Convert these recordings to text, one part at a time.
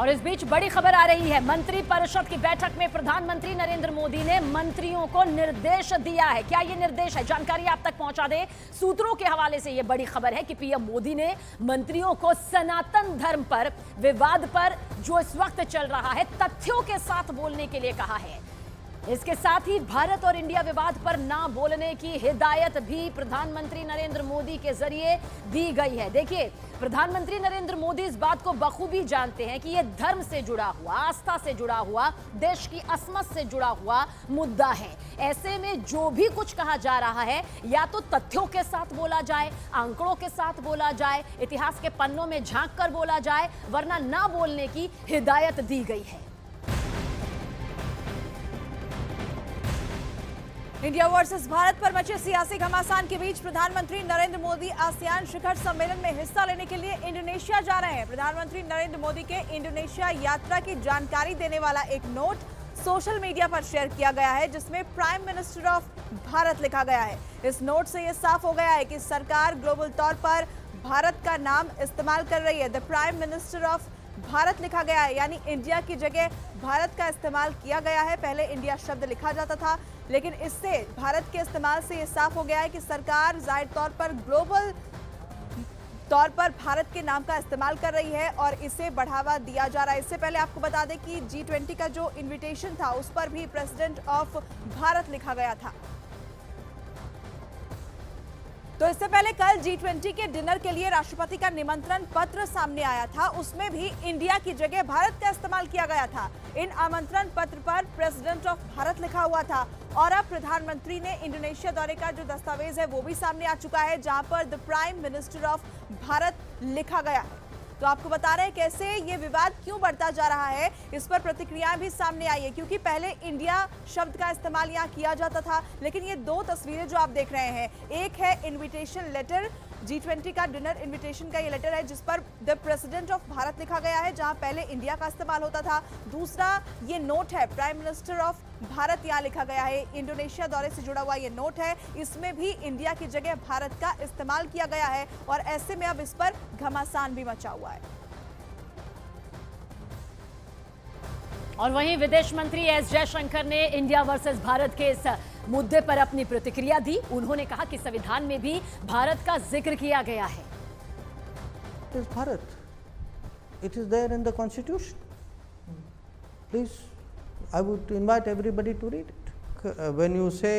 और इस बीच बड़ी खबर आ रही है। मंत्री परिषद की बैठक में प्रधानमंत्री नरेंद्र मोदी ने मंत्रियों को निर्देश दिया है। क्या ये निर्देश है, जानकारी आप तक पहुंचा दें। सूत्रों के हवाले से ये बड़ी खबर है कि पीएम मोदी ने मंत्रियों को सनातन धर्म पर विवाद पर जो इस वक्त चल रहा है तथ्यों के साथ बोलने के लिए कहा है। इसके साथ ही भारत और इंडिया विवाद पर ना बोलने की हिदायत भी प्रधानमंत्री नरेंद्र मोदी के जरिए दी गई है। देखिए, प्रधानमंत्री नरेंद्र मोदी इस बात को बखूबी जानते हैं कि यह धर्म से जुड़ा हुआ, आस्था से जुड़ा हुआ, देश की असमत से जुड़ा हुआ मुद्दा है। ऐसे में जो भी कुछ कहा जा रहा है या तो तथ्यों के साथ बोला जाए, आंकड़ों के साथ बोला जाए, इतिहास के पन्नों में झांक कर बोला जाए, वरना ना बोलने की हिदायत दी गई है। इंडिया वर्सेस भारत पर मचे सियासी घमासान के बीच प्रधानमंत्री नरेंद्र मोदी आसियान शिखर सम्मेलन में हिस्सा लेने के लिए इंडोनेशिया जा रहे हैं। प्रधानमंत्री नरेंद्र मोदी के इंडोनेशिया यात्रा की जानकारी देने वाला एक नोट सोशल मीडिया पर शेयर किया गया है, जिसमें प्राइम मिनिस्टर ऑफ भारत लिखा गया है। इस नोट से यह साफ हो गया है कि सरकार ग्लोबल तौर पर भारत का नाम इस्तेमाल कर रही है। The prime minister of Bharat लिखा गया है, यानी इंडिया की जगह भारत का इस्तेमाल किया गया है। पहले इंडिया शब्द लिखा जाता था, लेकिन इससे भारत के इस्तेमाल से ये साफ हो गया है कि सरकार जाहिर तौर पर ग्लोबल तौर पर भारत के नाम का इस्तेमाल कर रही है और इसे बढ़ावा दिया जा रहा है। इससे पहले आपको बता दें कि G20 का जो इन्विटेशन था उस पर भी प्रेसिडेंट ऑफ भारत लिखा गया था। तो इससे पहले कल G20 के डिनर के लिए राष्ट्रपति का निमंत्रण पत्र सामने आया था, उसमें भी इंडिया की जगह भारत का इस्तेमाल किया गया था। इन आमंत्रण पत्र पर प्रेसिडेंट ऑफ भारत लिखा हुआ था और अब प्रधानमंत्री ने इंडोनेशिया दौरे का जो दस्तावेज है वो भी सामने आ चुका है, जहां पर the prime minister of Bharat लिखा गया है। तो आपको बता रहे हैं कैसे ये विवाद क्यों बढ़ता जा रहा है, इस पर प्रतिक्रियाएं भी सामने आई है, क्योंकि पहले इंडिया शब्द का इस्तेमाल यहाँ किया जाता था, लेकिन ये दो तस्वीरें जो आप देख रहे हैं, एक है इनविटेशन लेटर, G20 का डिनर इनविटेशन का ये लेटर है जिस पर द प्रेसिडेंट ऑफ भारत लिखा गया है, जहां पहले इंडिया का इस्तेमाल होता था। दूसरा ये नोट है, प्राइम मिनिस्टर ऑफ भारत यहाँ लिखा गया है। इंडोनेशिया दौरे से जुड़ा हुआ ये नोट है, इसमें भी इंडिया की जगह भारत का इस्तेमाल किया गया है और ऐसे में अब इस पर घमासान भी मचा हुआ है। और वहीं विदेश मंत्री एस जयशंकर ने इंडिया वर्सेस भारत के इस मुद्दे पर अपनी प्रतिक्रिया दी। उन्होंने कहा कि संविधान में भी भारत का जिक्र किया गया है। It is Bharat. It is there in the constitution. Please, I would invite everybody to read it. When you say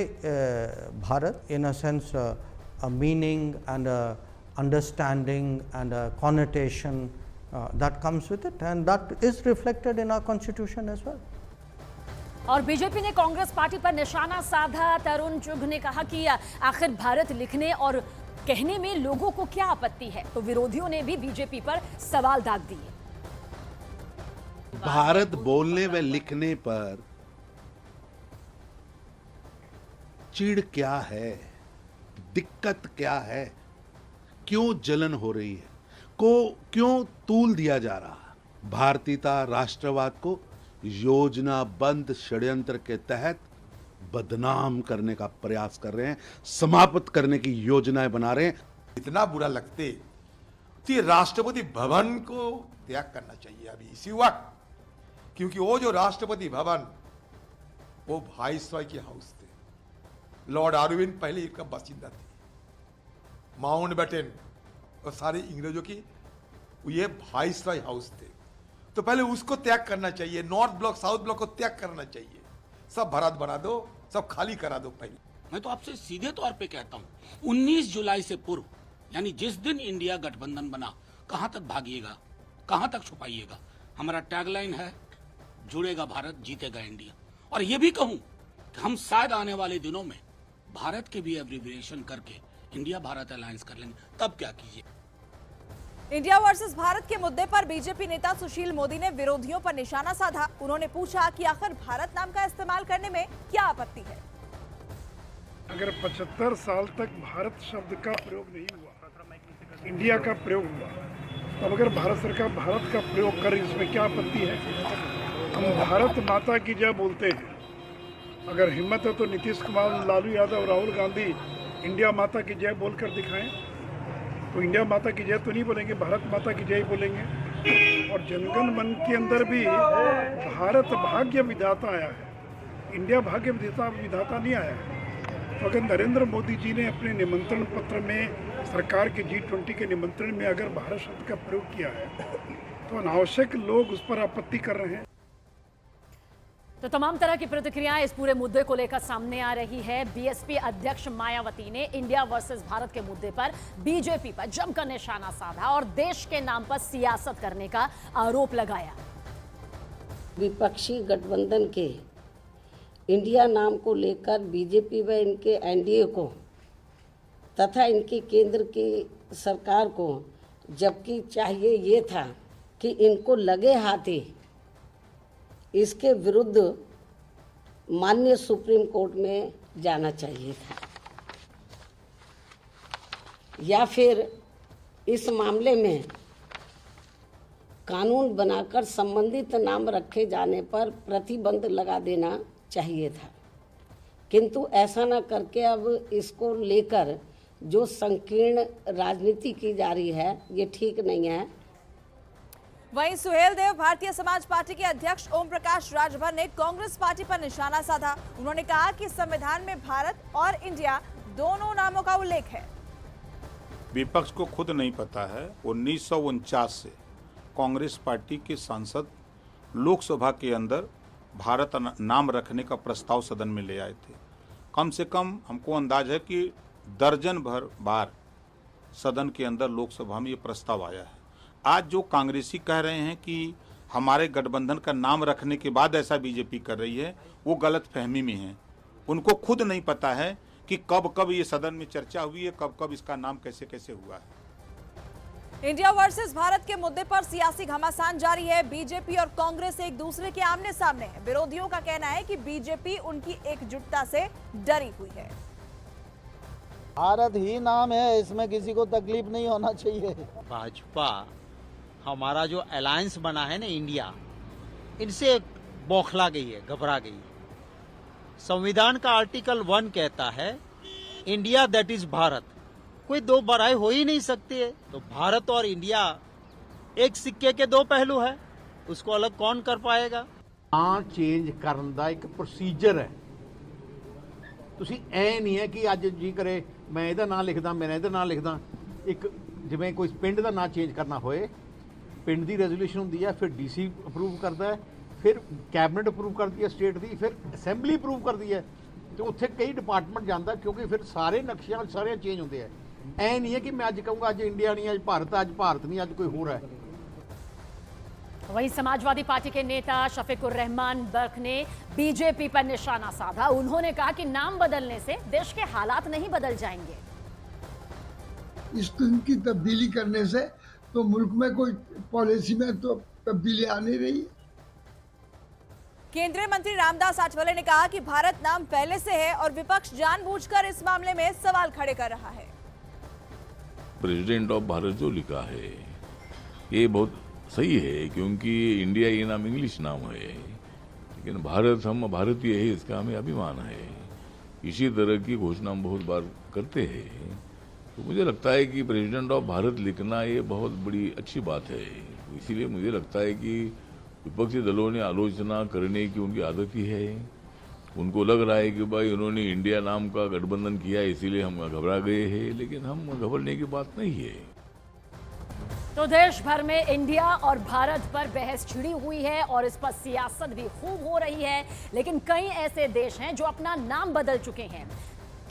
Bharat, in a sense, a meaning and a understanding and a connotation that comes with it, and that is reflected in our constitution as well. और BJP ने Congress party पर निशाना साधा। तरुण चुघ ने कहा कि आखिर भारत लिखने और कहने में लोगों को क्या आपत्ति है, तो विरोधियों ने भी बीजेपी पर सवाल दाग दिए। भारत बोलने व लिखने पर चिढ़ क्या है, दिक्कत क्या है, क्यों जलन हो रही है, क्यों तूल दिया जा रहा है। भारतीयता राष्ट्रवाद को योजनाबद्ध षड्यंत्र के तहत बदनाम करने का प्रयास कर रहे हैं, समाप्त करने की योजनाएं बना रहे हैं। इतना बुरा लगते तो ये राष्ट्रपति भवन को त्याग करना चाहिए अभी इसी वक्त, क्योंकि वो जो राष्ट्रपति भवन वो वाइसरॉय के हाउस थे। लॉर्ड आरविन पहले इसका बासिंदा थे, माउंटबेटन और सारे अंग्रेजों की ये वाइसरॉय हाउस थे। तो पहले उसको त्याग करना चाहिए, नॉर्थ ब्लॉक साउथ ब्लॉक को त्याग करना चाहिए, सब भारत बना दो, सब खाली करा दो। पहले मैं तो आपसे सीधे तौर पे कहता हूं, 19 जुलाई से पूर्व यानी जिस दिन इंडिया गठबंधन बना, कहां तक भागिएगा, कहां तक छुपाइएगा। हमारा टैगलाइन है, जुड़ेगा भारत जीतेगा इंडिया। और ये भी कहूं कि हम शायद आने वाले दिनों में भारत के भी एब्रिविएशन करके इंडिया भारत अलायंस कर लेंगे, तब क्या कीजिए। इंडिया वर्सेस भारत के मुद्दे पर बीजेपी नेता सुशील मोदी ने विरोधियों पर निशाना साधा। उन्होंने पूछा कि आखिर भारत नाम का इस्तेमाल करने में क्या आपत्ति है। अगर 75 साल तक भारत शब्द का प्रयोग नहीं हुआ, इंडिया का प्रयोग हुआ, तब अगर भारत सरकार भारत का प्रयोग करे इसमें क्या आपत्ति है। हम भारत माता की जय बोलते हैं, अगर हिम्मत है तो नीतीश कुमार, लालू यादव, राहुल गांधी इंडिया माता की जय बोलकर दिखाएं। तो इंडिया माता की जय तो नहीं बोलेंगे, भारत माता की जय बोलेंगे। और जनगण मन के अंदर भी भारत भाग्य विधाता आया है, इंडिया भाग्य विधाता नहीं आया है। तो अगर नरेंद्र मोदी जी ने अपने निमंत्रण पत्र में सरकार के G20 के निमंत्रण में अगर भारत शब्द का प्रयोग किया है तो अनावश्यक लोग उस पर आपत्ति कर रहे हैं। तो तमाम तरह की प्रतिक्रियाएं इस पूरे मुद्दे को लेकर सामने आ रही है। बीएसपी अध्यक्ष मायावती ने इंडिया वर्सेस भारत के मुद्दे पर बीजेपी पर जमकर निशाना साधा और देश के नाम पर सियासत करने का आरोप लगाया। विपक्षी गठबंधन के इंडिया नाम को लेकर बीजेपी व इनके एनडीए को तथा इनकी केंद्र की सरकार को जबकि चाहिए ये था कि इनको लगे हाथी इसके विरुद्ध माननीय सुप्रीम कोर्ट में जाना चाहिए था, या फिर इस मामले में कानून बनाकर संबंधित नाम रखे जाने पर प्रतिबंध लगा देना चाहिए था। किंतु ऐसा ना करके अब इसको लेकर जो संकीर्ण राजनीति की जा रही है ये ठीक नहीं है। वहीं सुहेल देव भारतीय समाज पार्टी के अध्यक्ष ओम प्रकाश राजभर ने कांग्रेस पार्टी पर निशाना साधा। उन्होंने कहा कि संविधान में भारत और इंडिया दोनों नामों का उल्लेख है। विपक्ष को खुद नहीं पता है 1949 से कांग्रेस पार्टी के सांसद लोकसभा के अंदर भारत नाम रखने का प्रस्ताव सदन में ले आए थे। कम से कम हमको अंदाज है कि दर्जन भर बार सदन के अंदर लोकसभा में ये प्रस्ताव आया है। आज जो कांग्रेसी कह रहे हैं कि हमारे गठबंधन का नाम रखने के बाद ऐसा बीजेपी कर रही है, वो गलत फहमी में है। उनको खुद नहीं पता है कि कब कब ये सदन में चर्चा हुई है, कब कब इसका नाम कैसे कैसे हुआ है। इंडिया वर्सेस भारत के मुद्दे पर सियासी घमासान जारी है। बीजेपी और कांग्रेस एक दूसरे के आमने सामने हैं। विरोधियों का कहना है कि बीजेपी उनकी एकजुटता से डरी हुई है। भारत ही नाम है, इसमें किसी को तकलीफ नहीं होना चाहिए। भाजपा हमारा जो अलायंस बना है ना इंडिया, इनसे बौखला गई है, घबरा गई है। संविधान का आर्टिकल 1 कहता है इंडिया दैट इज भारत, कोई दो बराई हो ही नहीं सकती है। तो भारत और इंडिया एक सिक्के के दो पहलू है, उसको अलग कौन कर पाएगा। हाँ चेंज करने का एक प्रोसीजर है। ਤੁਸੀਂ ਐ ਨਹੀਂ ਹੈ ਕਿ ਅੱਜ ਜੀ ਕਰੇ ਮੈਂ ਇਹਦਾ ਨਾਂ ਲਿਖਦਾ, ਮੈਂ ਇਹਦਾ ਨਾਂ ਲਿਖਦਾ। ਇੱਕ ਜਿਵੇਂ ਕੋਈ ਪਿੰਡ ਦਾ ਨਾਂ ਚੇਂਜ ਕਰਨਾ ਹੋਏ, ਪਿੰਡ ਦੀ ਰੈਜ਼ੋਲੂਸ਼ਨ ਹੁੰਦੀ ਹੈ, ਫਿਰ ਡੀਸੀ ਅਪਰੂਵ ਕਰਦਾ ਹੈ, ਫਿਰ ਕੈਬਨਿਟ ਅਪਰੂਵ ਕਰਦੀ ਹੈ ਸਟੇਟ ਦੀ, ਫਿਰ ਅਸੈਂਬਲੀ ਅਪਰੂਵ ਕਰਦੀ ਹੈ ਤੇ ਉੱਥੇ ਕਈ ਡਿਪਾਰਟਮੈਂਟ ਜਾਂਦਾ, ਕਿਉਂਕਿ ਫਿਰ ਸਾਰੇ ਨਕਸ਼ਿਆਂ ਸਾਰੇ ਚੇਂਜ ਹੁੰਦੇ ਆ। ਐ ਨਹੀਂ ਹੈ ਕਿ ਮੈਂ ਅੱਜ ਕਹੂੰਗਾ ਅੱਜ ਇੰਡੀਆ ਨਹੀਂ, ਅੱਜ ਭਾਰਤ ਨਹੀਂ, ਅੱਜ ਕੋਈ ਹੋਰ ਹੈ। वहीं समाजवादी पार्टी के नेता शफीकुर रहमान बर्क ने बीजेपी पर निशाना साधा। उन्होंने कहा कि नाम बदलने से देश के हालात नहीं बदल जाएंगे। इनकी तब्दीली करने से तो मुल्क में कोई पॉलिसी में तो तब्दीली आ नहीं रही। केंद्रीय मंत्री रामदास आठवले ने कहा कि भारत नाम पहले से है और विपक्ष जानबूझकर इस मामले में सवाल खड़े कर रहा है। प्रेसिडेंट ऑफ भारत जो लिखा है ये बहुत सही है, क्योंकि इंडिया ये नाम इंग्लिश नाम है, लेकिन भारत हम भारतीय है, इसका हमें अभिमान है। इसी तरह की घोषणा हम बहुत बार करते हैं। तो मुझे लगता है कि प्रेसिडेंट ऑफ भारत लिखना ये बहुत बड़ी अच्छी बात है। इसीलिए मुझे लगता है कि विपक्षी दलों ने आलोचना करने की उनकी आदत ही है। उनको लग रहा है कि भाई उन्होंने इंडिया नाम का गठबंधन किया इसीलिए हम घबरा गए हैं, लेकिन हम घबराने की बात नहीं है। तो देश भर में इंडिया और भारत पर बहस छिड़ी हुई है और इस पर सियासत भी खूब हो रही है, लेकिन कई ऐसे देश हैं जो अपना नाम बदल चुके हैं।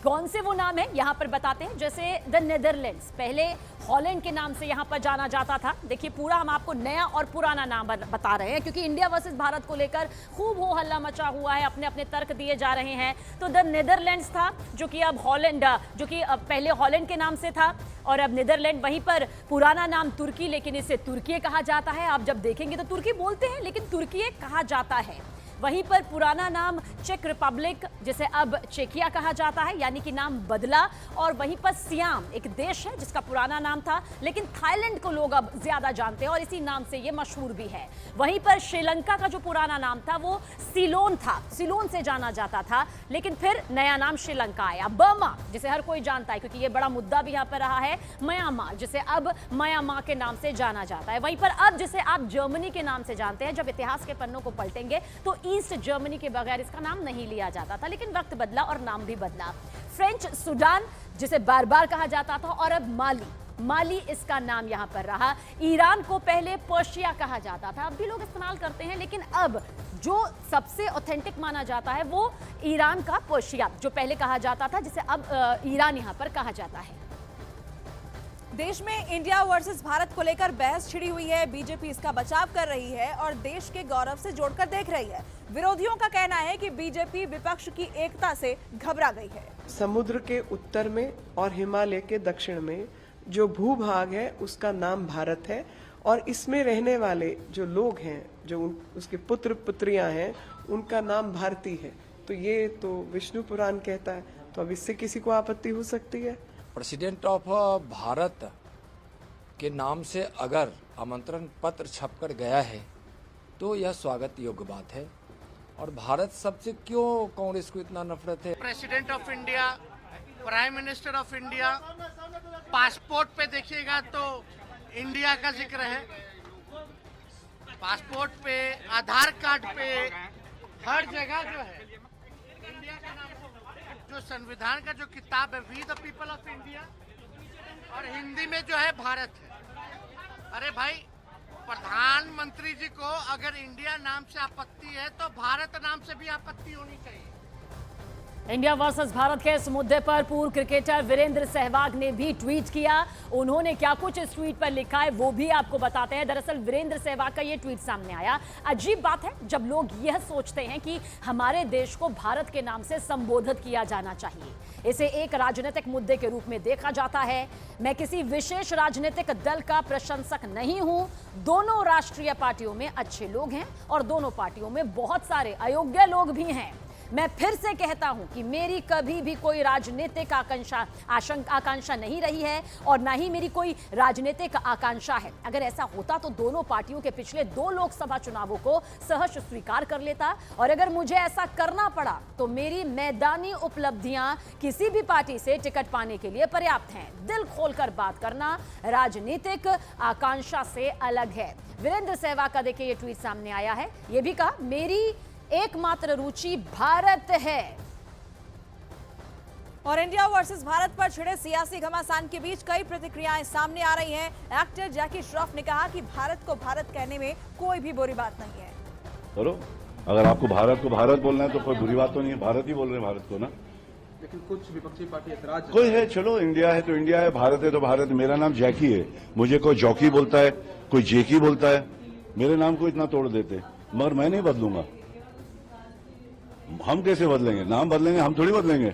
कौन से वो नाम है यहां पर बताते हैं। जैसे द नीदरलैंड्स, पहले हॉलैंड के नाम से यहां पर जाना जाता था। देखिए पूरा हम आपको नया और पुराना नाम बता रहे हैं, क्योंकि इंडिया वर्सेस भारत को लेकर खूब हो हल्ला मचा हुआ है, अपने अपने तर्क दिए जा रहे हैं। तो द नीदरलैंड्स था जो कि अब हॉलैंड, जो कि अब पहले हॉलैंड के नाम से था और अब नीदरलैंड। वहीं पर पुराना नाम तुर्की, लेकिन इसे तुर्की कहा जाता है। आप जब देखेंगे तो तुर्की बोलते हैं लेकिन तुर्की कहा जाता है। वहीं पर पुराना नाम चेक रिपब्लिक, जिसे अब चेकिया कहा जाता है, यानी कि नाम बदला। और वहीं पर सियाम एक देश है जिसका पुराना नाम था, लेकिन थाईलैंड को लोग अब ज्यादा जानते हैं और इसी नाम से ये मशहूर भी है। वहीं पर श्रीलंका का जो पुराना नाम था वो सिलोन था, सिलोन से जाना जाता था, लेकिन फिर नया नाम श्रीलंका आया। बर्मा, जिसे हर कोई जानता है क्योंकि ये बड़ा मुद्दा भी यहाँ पर रहा है। म्यांमार, जिसे अब म्यांमार के नाम से जाना जाता है। वहीं पर अब जिसे आप जर्मनी के नाम से जानते हैं, जब इतिहास के पन्नों को पलटेंगे तो ईस्ट जर्मनी के बगैर इसका नाम नहीं लिया जाता था, लेकिन वक्त बदला और नाम भी बदला। फ्रेंच सूडान, जिसे बार बार कहा जाता था, और अब माली, माली इसका नाम यहां पर रहा। ईरान को पहले पर्शिया कहा जाता था, अब भी लोग इस्तेमाल करते हैं, लेकिन अब जो सबसे ऑथेंटिक माना जाता है वो ईरान का पर्शिया, जो पहले कहा जाता था, जिसे अब ईरान यहां पर कहा जाता है। देश में इंडिया वर्सेस भारत को लेकर बहस छिड़ी हुई है। बीजेपी इसका बचाव कर रही है और देश के गौरव से जोड़कर देख रही है। विरोधियों का कहना है कि बीजेपी विपक्ष की एकता से घबरा गई है। समुद्र के उत्तर में और हिमालय के दक्षिण में जो भूभाग है उसका नाम भारत है, और इसमें रहने वाले जो लोग हैं, जो उसके पुत्र पुत्रियां हैं, उनका नाम भारती है। तो ये तो विष्णु पुराण कहता है, तो अब इससे किसी को आपत्ति हो सकती है? प्रेसिडेंट ऑफ भारत के नाम से अगर आमंत्रण पत्र छपकर गया है तो यह स्वागत योग्य बात है। और भारत सबसे क्यों कांग्रेस को इतना नफरत है? President of India, prime minister of India, passport पे देखिएगा तो इंडिया का जिक्र है, पासपोर्ट पे, आधार कार्ड पे, हर जगह जो है इंडिया का नाम। जो संविधान का जो किताब है we the people of India, और हिंदी में जो है भारत है। अरे भाई, प्रधानमंत्री जी को अगर इंडिया नाम से आपत्ति है तो भारत नाम से भी आपत्ति होनी चाहिए। इंडिया वर्सेस भारत के इस मुद्दे पर पूर्व क्रिकेटर वीरेंद्र सहवाग ने भी ट्वीट किया। उन्होंने क्या कुछ इस ट्वीट पर लिखा है वो भी आपको बताते हैं। दरअसल वीरेंद्र सहवाग का ये ट्वीट सामने आया। अजीब बात है जब लोग यह सोचते हैं कि हमारे देश को भारत के नाम से संबोधित किया जाना चाहिए, इसे एक राजनीतिक मुद्दे के रूप में देखा जाता है। मैं किसी विशेष राजनीतिक दल का प्रशंसक नहीं हूं। दोनों राष्ट्रीय पार्टियों में अच्छे लोग हैं और दोनों पार्टियों में बहुत सारे अयोग्य लोग भी हैं। मैं फिर से कहता हूं कि मेरी कभी भी कोई राजनीतिक आकांक्षा नहीं रही है और ना ही मेरी कोई राजनीतिक आकांक्षा है। अगर ऐसा होता तो दोनों पार्टियों के पिछले 2 लोकसभा चुनावों को सहर्ष स्वीकार कर लेता, और अगर मुझे ऐसा करना पड़ा तो मेरी मैदानी उपलब्धियां किसी भी पार्टी से टिकट पाने के लिए पर्याप्त हैं। दिल खोलकर बात करना राजनीतिक आकांक्षा से अलग है। वीरेंद्र सहवाग का देखिए ये ट्वीट सामने आया है। ये भी कहा, मेरी एकमात्र रुचि भारत है। और इंडिया वर्सेस भारत पर छिड़े सियासी घमासान के बीच कई प्रतिक्रियाएं सामने आ रही हैं। एक्टर जैकी श्रॉफ ने कहा कि भारत को भारत कहने में कोई भी बुरी बात नहीं है। करो, अगर आपको भारत को भारत बोलना है तो कोई बुरी बात तो नहीं है, भारत ही बोल रहे हैं भारत को ना। लेकिन कुछ विपक्षी पार्टी ऐतराज कोई है, चलो इंडिया है तो इंडिया है, भारत है तो भारत। मेरा नाम जैकी है, मुझे कोई जॉकी बोलता है, कोई जेकी बोलता है, मेरे नाम को इतना तोड़ देते, मगर मैं नहीं बदलूंगा। हम कैसे बदलेंगे? नाम बदलेंगे, हम थोड़ी बदलेंगे।